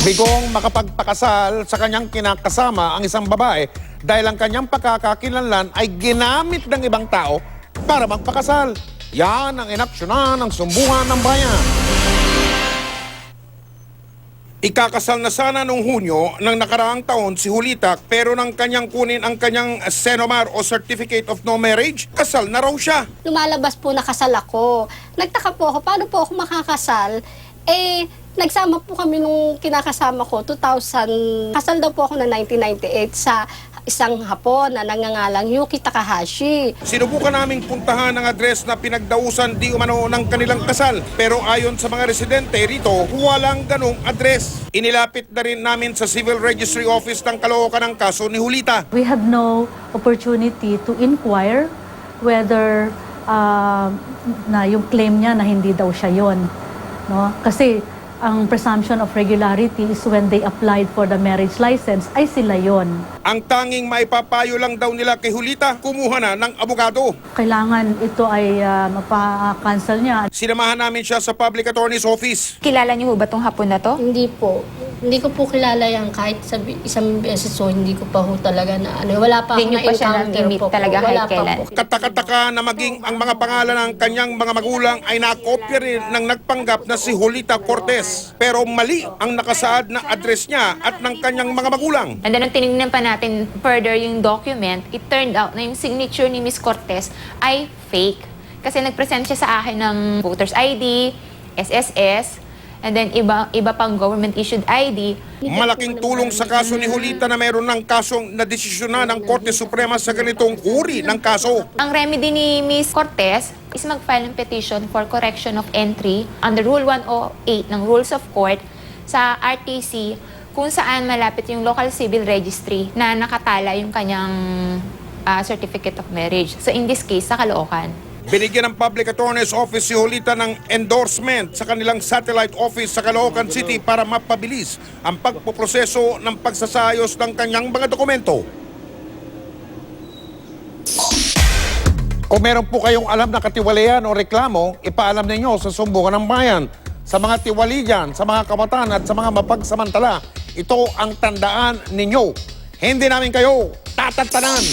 Bigong makapagpakasal sa kanyang kinakasama ang isang babae dahil ang kanyang pagkakakilanlan ay ginamit ng ibang tao para magpakasal. Yan ang inaksyonan ng sumbungan ng bayan. Ikakasal na sana noong Hunyo ng nakaraang taon si Julita pero nang kanyang kunin ang kanyang Senomar o Certificate of No Marriage, kasal na raw siya. Lumalabas po na kasal ako. Nagtaka po ako, paano po ako makakasal? Nagsama po kami nung kinakasama ko, 2000. Kasal daw po ako na 1998 sa isang Hapon na nangangalang Yuki Takahashi. Sinubukan naming puntahan ang address na pinagdausan di umano ng kanilang kasal. Pero ayon sa mga residente rito, walang ganong address. Inilapit na rin namin sa Civil Registry Office ng Caloocan ang kaso ni Julita. We had no opportunity to inquire whether na yung claim niya na hindi daw siya yon, no? Kasi ang presumption of regularity is when they applied for the marriage license, ay sila yon. Ang tanging maipapayo lang daw nila kay Julita, kumuha na ng abogado. Kailangan ito ay mapa-cancel niya. Sinamahan namin siya sa Public Attorney's Office. Kilala niyo ba tong Hapon na to? Hindi po. Hindi ko po kilala yan kahit isang beses, so hindi ko pa ho talaga na ano. Wala pa Hindi ako niyo pa siya na-encounter na-meet po. talaga Wala kahit pa kailan? po. Katakataka na maging ang mga pangalan ng kanyang mga magulang ay nakopya rin ng nagpanggap na si Julita Cortez. Pero mali ang nakasaad na address niya at ng kanyang mga magulang. And then, nung tinignan pa natin further yung document, it turned out na yung signature ni Miss Cortez ay fake. Kasi nag-present siya sa akin ng voter's ID, SSS, and then iba pang government-issued ID. Malaking tulong sa kaso ni Julita na meron ng kasong nadesisyonan ng Korte Suprema sa ganitong uri ng kaso. Ang remedy ni Miss Cortez is mag-file ng petition for correction of entry under Rule 108 ng Rules of Court sa RTC kung saan malapit yung local civil registry na nakatala yung kanyang certificate of marriage. So in this case, sa Caloocan. Binigyan ng Public Attorney's Office si Julita ng endorsement sa kanilang satellite office sa Caloocan City para mapabilis ang pagpoproseso ng pagsasayos ng kanyang mga dokumento. Kung meron po kayong alam na katiwalian o reklamo, ipaalam ninyo sa Sumbungan ng Bayan. Sa mga tiwali dyan, sa mga kabataan at sa mga mapagsamantala, ito ang tandaan ninyo. Hindi namin kayo tatantanan.